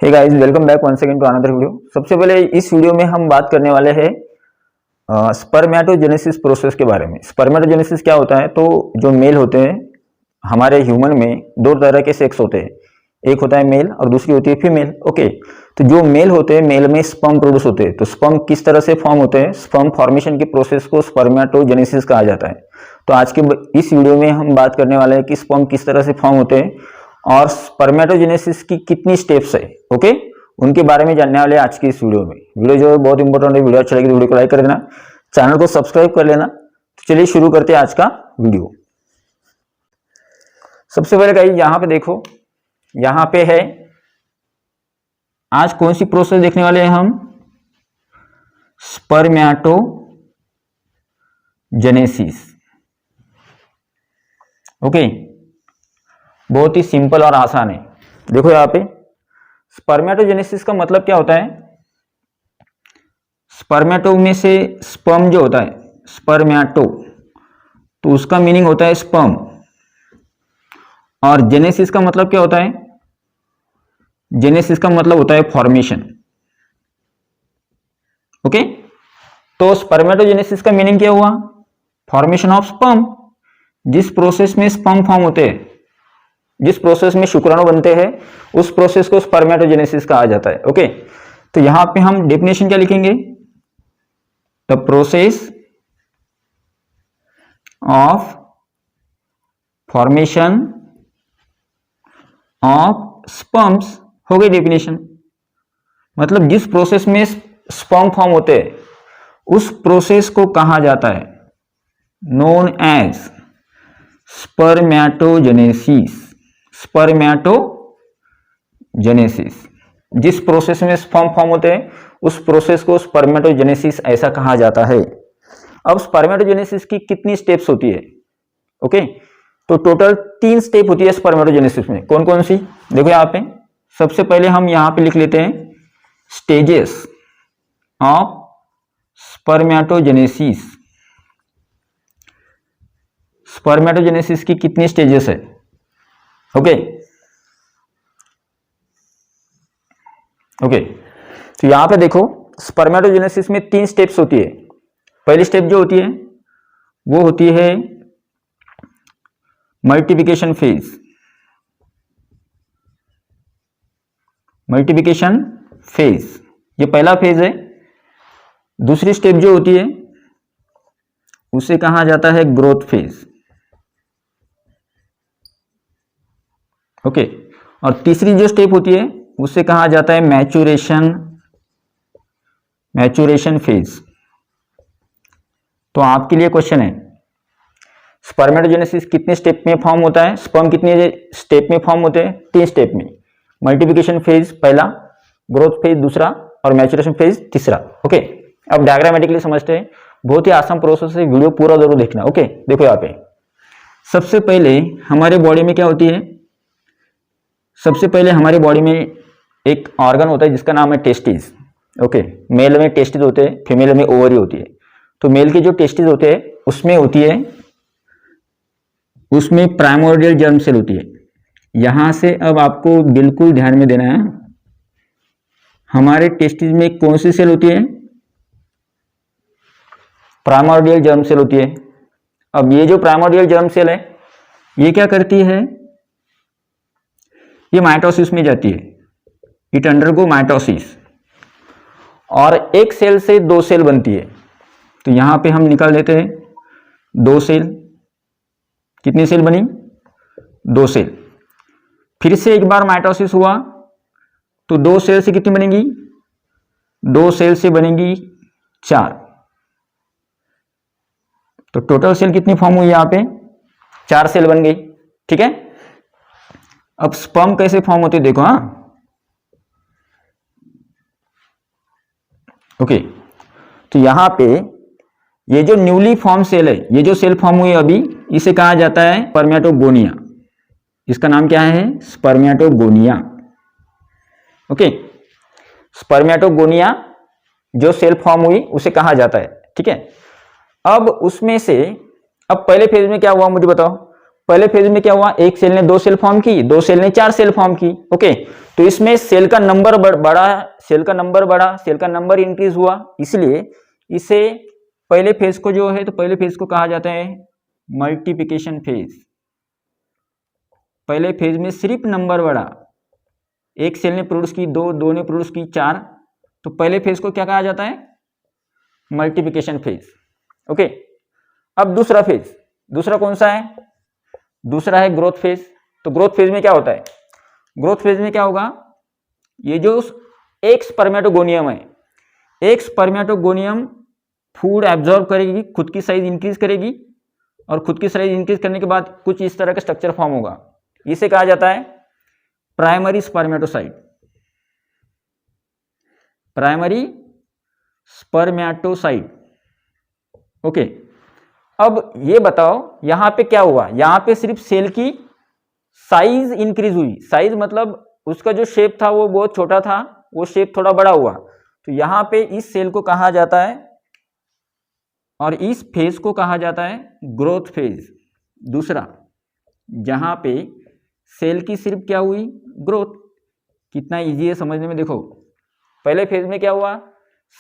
Hey guys, welcome back one second to another video. सबसे पहले इस वीडियो में हम बात करने वाले हैं स्पर्मेटोजेनेसिस प्रोसेस के बारे में। स्पर्मेटोजेनेसिस क्या होता है? तो जो मेल होते हैं हमारे ह्यूमन में दो तरह के सेक्स होते हैं, एक होता है मेल और दूसरी होती है फीमेल। ओके, तो जो मेल होते हैं मेल में स्पर्म प्रोड्यूस होते हैं। तो स्पर्म किस तरह से फॉर्म होते हैं? स्पर्म फॉर्मेशन के प्रोसेस को स्पर्मेटोजेनेसिस कहा जाता है। तो आज के इस वीडियो में हम बात करने वाले हैं कि स्पर्म किस तरह से फॉर्म होते हैं और स्पर्मेटोजेनेसिस की कितनी स्टेप्स है। ओके, उनके बारे में जानने वाले आज की इस वीडियो में। वीडियो जो है बहुत इंपॉर्टेंट है। वीडियो अच्छा लगे तो वीडियो को लाइक कर देना, चैनल को सब्सक्राइब कर लेना। तो चलिए शुरू करते हैं आज का वीडियो। सबसे पहले गाइस यहाँ पे देखो, यहाँ पे है आज कौन सी प्रोसेस देखने वाले हैं हम? स्पर्मेटोजेनेसिस। ओके, बहुत ही सिंपल और आसान है। देखो यहाँ पे स्पर्मेटोजेनेसिस का मतलब क्या होता है? स्पर्मेटो में से स्पर्म जो होता है, स्पर्मेटो, तो उसका मीनिंग होता है स्पर्म। और जेनेसिस का मतलब क्या होता है? जेनेसिस का मतलब होता है फॉर्मेशन। ओके, तो स्पर्मेटोजेनेसिस का मीनिंग क्या हुआ? Formation of sperm. जिस प्रोसेस में स्पर्म फॉर्म होते हैं, जिस प्रोसेस में शुक्राणु बनते हैं, उस प्रोसेस को स्पर्मेटोजेनेसिस कहा जाता है। ओके, तो यहां पे हम डेफिनेशन क्या लिखेंगे? The process of formation of sperms हो गई डेफिनेशन। मतलब जिस प्रोसेस में स्पर्म फॉर्म होते हैं उस प्रोसेस को कहा जाता है नोन एज स्पर्मेटोजेनेसिस। स्पर्मेटोजेनेसिस, जिस प्रोसेस में स्पर्म फॉर्म होते हैं उस प्रोसेस को स्पर्मेटोजेनेसिस ऐसा कहा जाता है। अब स्पर्मेटोजेनेसिस की कितनी स्टेप्स होती है? ओके, तो टोटल 3 स्टेप होती है स्पर्मेटोजेनेसिस में। कौन कौन सी? देखो यहाँ पे सबसे पहले हम यहाँ पे लिख लेते हैं स्टेजेस ऑफ स्पर्मेटोजेनेसिस। स्पर्मेटोजेनेसिस की कितनी स्टेजेस है? ओके, तो यहां पे देखो स्पर्मेटोजेनेसिस में 3 स्टेप्स होती है। पहली स्टेप जो होती है वो होती है मल्टीप्लिकेशन फेज। मल्टीप्लिकेशन फेज ये पहला फेज है। दूसरी स्टेप जो होती है उसे कहा जाता है ग्रोथ फेज। ओके, और तीसरी जो स्टेप होती है उसे कहा जाता है मैच्योरेशन फेज। तो आपके लिए क्वेश्चन है, स्पर्मेटोजेनेसिस कितने स्टेप में फॉर्म होता है? स्पर्म कितने स्टेप में फॉर्म होते हैं? 3 स्टेप में। मल्टीप्लिकेशन फेज पहला, ग्रोथ फेज दूसरा और मैच्योरेशन फेज तीसरा। ओके, अब डायग्रामेटिकली समझते हैं। बहुत ही आसान प्रोसेस है, वीडियो पूरा जरूर देखना। ओके, देखो यहाँ पे सबसे पहले हमारे बॉडी में क्या होती है? सबसे पहले हमारी बॉडी में एक ऑर्गन होता है जिसका नाम है टेस्टिस। ओके, मेल में टेस्टिस होते हैं, फीमेल में ओवरी होती है। तो मेल के जो टेस्टिस होते हैं उसमें होती है, उसमें प्राइमोर्डियल जर्म सेल होती है। यहां से अब आपको बिल्कुल ध्यान में देना है, हमारे टेस्टिस में कौन सी सेल होती है? प्राइमोर्डियल जर्म सेल होती है। अब ये जो प्राइमोर्डियल जर्म सेल है ये क्या करती है? ये माइटोसिस में जाती है। इट अंडरगो माइटोसिस, और एक सेल से 2 सेल बनती है। तो यहां पे हम निकाल देते हैं 2 सेल। कितनी सेल बनी? 2 सेल। फिर से एक बार माइटोसिस हुआ तो 2 सेल से कितनी बनेगी? 2 सेल से बनेगी 4। तो टोटल सेल कितनी फॉर्म हुई? यहां पे 4 सेल बन गई। ठीक है, अब स्पर्म कैसे फॉर्म होते देखो। हाँ, ओके, तो यहां पे ये जो न्यूली फॉर्म सेल है, ये जो सेल फॉर्म हुई अभी, इसे कहा जाता है स्पर्मेटोगोनिया। इसका नाम क्या है? स्पर्मेटोगोनिया। ओके, स्पर्मेटोगोनिया जो सेल फॉर्म हुई उसे कहा जाता है। ठीक है, अब उसमें से अब पहले फेज में क्या हुआ मुझे बताओ? पहले फेज में क्या हुआ, एक सेल ने 2 सेल फॉर्म की, 2 सेल ने 4 सेल फॉर्म की। ओके, तो इसमें सेल का नंबर बढ़ा, सेल का नंबर बढ़ा, सेल का नंबर इंक्रीज हुआ, इसलिए इसे पहले फेज को जो है, तो पहले फेज को कहा जाता है मल्टीप्लिकेशन फेज। पहले फेज में सिर्फ नंबर बढ़ा, एक सेल ने प्रोड्यूस की 2, 2 ने प्रोड्यूस की 4, तो पहले फेज को क्या कहा जाता है, मल्टीप्लिकेशन फेज। ओके, अब दूसरा फेज, दूसरा कौन सा है, दूसरा है ग्रोथ फेज। तो ग्रोथ फेज में क्या होता है, ग्रोथ फेज में क्या होगा, ये जो एक स्पर्मेटोगोनियम है, एक स्पर्मेटोगोनियम फूड एब्जॉर्ब करेगी, खुद की साइज इंक्रीज करेगी, और खुद की साइज इंक्रीज करने के बाद कुछ इस तरह का स्ट्रक्चर फॉर्म होगा, इसे कहा जाता है primary spermatocyte. Primary spermatocyte. Okay, अब ये बताओ यहां पे क्या हुआ, यहां पे सिर्फ सेल की साइज इंक्रीज हुई, साइज मतलब उसका जो शेप था वो बहुत छोटा था, वो शेप थोड़ा बड़ा हुआ, तो यहां पे इस सेल को कहा जाता है, और इस फेज को कहा जाता है ग्रोथ फेज। दूसरा, जहां पे सेल की सिर्फ क्या हुई, ग्रोथ। कितना इजी है समझने में, देखो पहले फेज में क्या हुआ,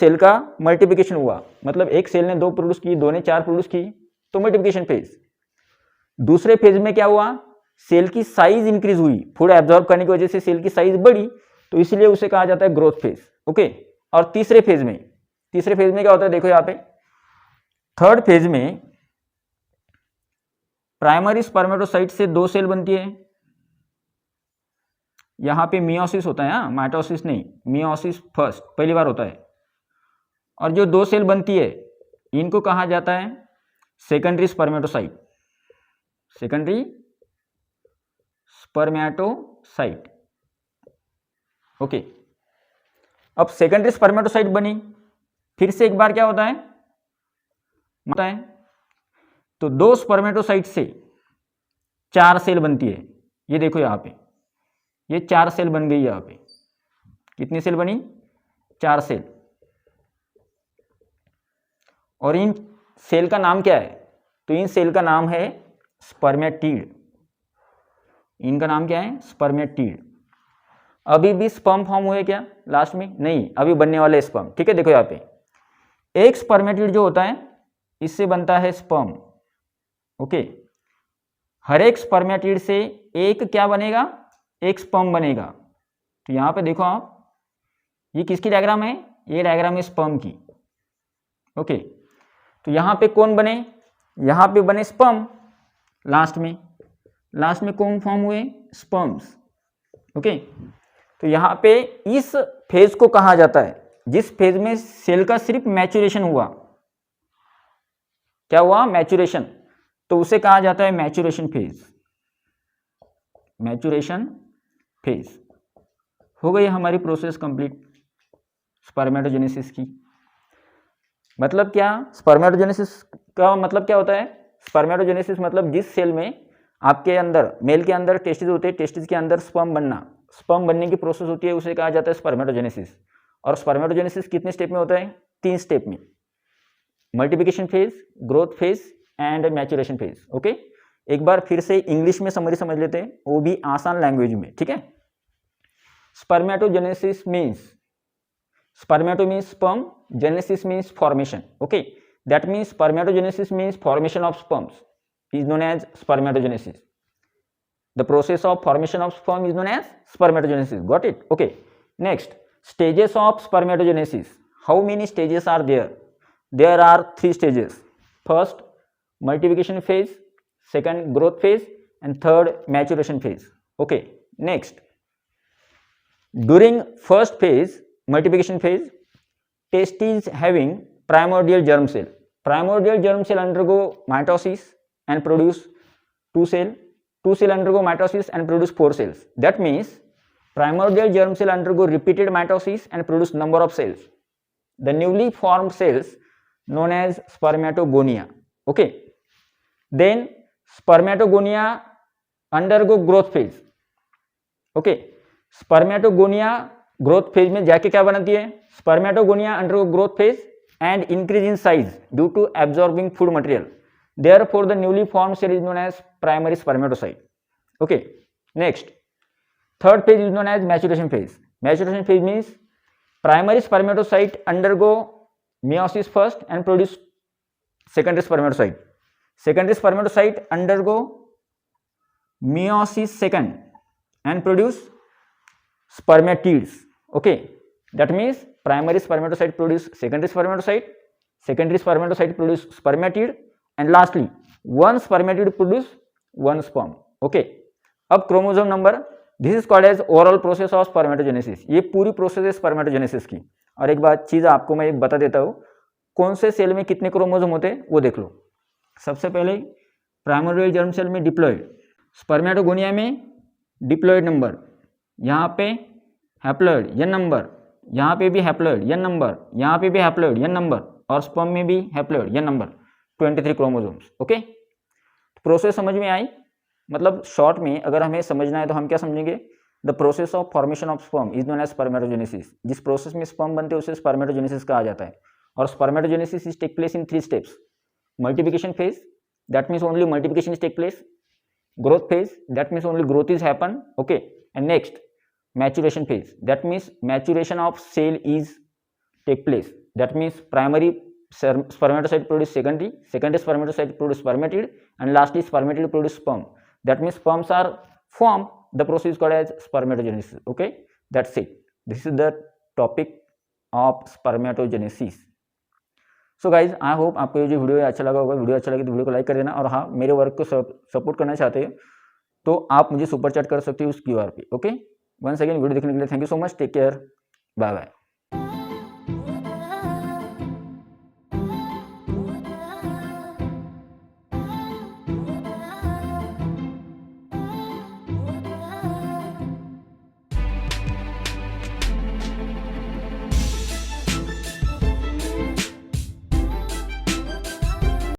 सेल का मल्टीप्लिकेशन हुआ, मतलब एक सेल ने 2 प्रोड्यूस की, 2 ने 4 प्रोड्यूस की, तो मल्टीप्लिकेशन फेज। दूसरे फेज में क्या हुआ, सेल की साइज इंक्रीज हुई, फूड एब्जॉर्ब करने की वजह से सेल की साइज बढ़ी, तो इसलिए उसे कहा जाता है ग्रोथ फेज। ओके, और तीसरे फेज में क्या होता है, देखो यहाँ पे थर्ड फेज में प्राइमरी स्पर्मेटोसाइट से 2 सेल बनती है, यहां पे मियोसिस होता है, हाँ माइटोसिस नहीं, मियोसिस फर्स्ट पहली बार होता है, और जो 2 सेल बनती है इनको कहा जाता है secondary spermatocyte. Secondary spermatocyte. Okay, अब सेकेंडरी स्पर्मेटोसाइट बनी, फिर से एक बार क्या होता है, तो 2 स्पर्मेटोसाइट से 4 सेल बनती है, ये देखो यहां पे ये 4 सेल बन गई, यहां पे कितनी सेल बनी, 4 सेल, और इन सेल का नाम क्या है, तो इन सेल का नाम है स्पर्मेटिड। इनका नाम क्या है, स्पर्मेटिड। अभी भी स्पर्म फॉर्म हुए क्या लास्ट में, नहीं, अभी बनने वाले स्पर्म। ठीक है, देखो यहाँ पे एक स्पर्मेटिड जो होता है इससे बनता है स्पर्म। ओके, हर एक स्पर्मेटिड से एक क्या बनेगा, एक स्पर्म बनेगा। तो यहाँ पे देखो आप, ये किसकी डायग्राम है, ये डायग्राम है स्पर्म की। ओके, तो यहाँ पे कौन बने, यहाँ पे बने स्पर्म, लास्ट में कौन फॉर्म हुए, स्पर्म्स। ओके, तो यहाँ पे इस फेज को कहा जाता है, जिस फेज में सेल का सिर्फ मैच्योरेशन हुआ, क्या हुआ, मैच्योरेशन, तो उसे कहा जाता है मैच्योरेशन फेज। Maturation phase. हो गई हमारी प्रोसेस कंप्लीट स्पर्मेटोजेनेसिस की। मतलब क्या, स्पर्मेटोजेनेसिस का मतलब क्या होता है, स्पर्मेटोजेनेसिस मतलब जिस सेल में आपके अंदर, मेल के अंदर टेस्टिस होते हैं, टेस्टिस के अंदर स्पर्म बनना, स्पर्म बनने की प्रोसेस होती है, उसे कहा जाता है स्पर्मेटोजेनेसिस। और स्पर्मेटोजेनेसिस कितने स्टेप में होता है, 3 स्टेप में, multiplication phase, growth phase and maturation phase. Okay, एक बार फिर से इंग्लिश में समरी समझ लेते हैं, वो भी आसान लैंग्वेज में। ठीक है, spermatogenesis means, spermato means sperm, genesis means formation. Okay, that means spermatogenesis means formation of sperms is known as spermatogenesis. The process of formation of sperm is known as spermatogenesis. Got it? Okay, next, stages of spermatogenesis. How many stages are there? There are 3 stages. First, multiplication phase, second, growth phase, and third, maturation phase. Okay, next, during first phase, multiplication phase, testes having primordial germ cell. Primordial germ cell undergo mitosis and produce 2 cell. 2 cell undergo mitosis and produce 4 cells. That means primordial germ cell undergo repeated mitosis and produce number of cells. The newly formed cells known as spermatogonia. Okay. Then spermatogonia undergo growth phase. Okay. Spermatogonia growth phase में जाके क्या बनाती है, spermatogonia undergo growth phase and increase in size due to absorbing food material. Therefore, the newly formed cell is known as primary spermatocyte. Okay. Next, third phase is known as maturation phase. Maturation phase means primary spermatocyte undergo meiosis first and produce secondary spermatocyte. Secondary spermatocyte undergo meiosis second and produce spermatids. Okay, that means primary spermatocyte produce secondary spermatocyte produce spermatid, and lastly one spermatid produce one sperm. Okay, अब chromosome number, this is called as overall process of spermatogenesis. ये पूरी process है spermatogenesis की. और एक बात चीज आपको मैं बता देता हूँ, कौन से सेल में कितने क्रोमोसोम होते हैं वो देख लो. सबसे पहले प्राइमोर्डियल जर्म सेल में डिप्लॉइड, स्पर्मेटोगोनिया में डिप्लॉइड नंबर, यहाँ पे हैप्लॉइड एन नंबर, यहाँ पे भी हैप्लॉइड एन नंबर, यहाँ पे भी हैप्लॉइड एन नंबर, और स्पर्म में भी haploid N number, 23 chromosomes. Okay, process समझ में आई. मतलब शॉर्ट में अगर हमें समझना है तो हम क्या समझेंगे, the process of formation of sperm is known as spermatogenesis. जिस प्रोसेस में स्पर्म बनते हैं उसे स्पर्मेटोजेनेसिस कहा जाता है. और spermatogenesis is take place in 3 steps. Multiplication phase, that means only multiplication is take place. Growth phase, that means only growth is happen. Okay, and next maturation phase, that means maturation of cell is take place. That means primary spermatocyte produce secondary spermatocyte produce spermatid, and lastly spermatid produce sperm. That means sperms are formed. The process is called as spermatogenesis. Okay, that's it. This is the topic of spermatogenesis. So guys, I hope आपको ये जो video है अच्छा लगा होगा. Video अच्छा लगे तो वीडियो को लाइक कर देना. और हाँ, मेरे वर्क को सपोर्ट करना चाहते हो तो आप मुझे सुपर चैट कर सकते हो उस क्यूआर पे. ओके, वंस अगेन वीडियो देखने के लिए thank you so much. Take care, bye bye.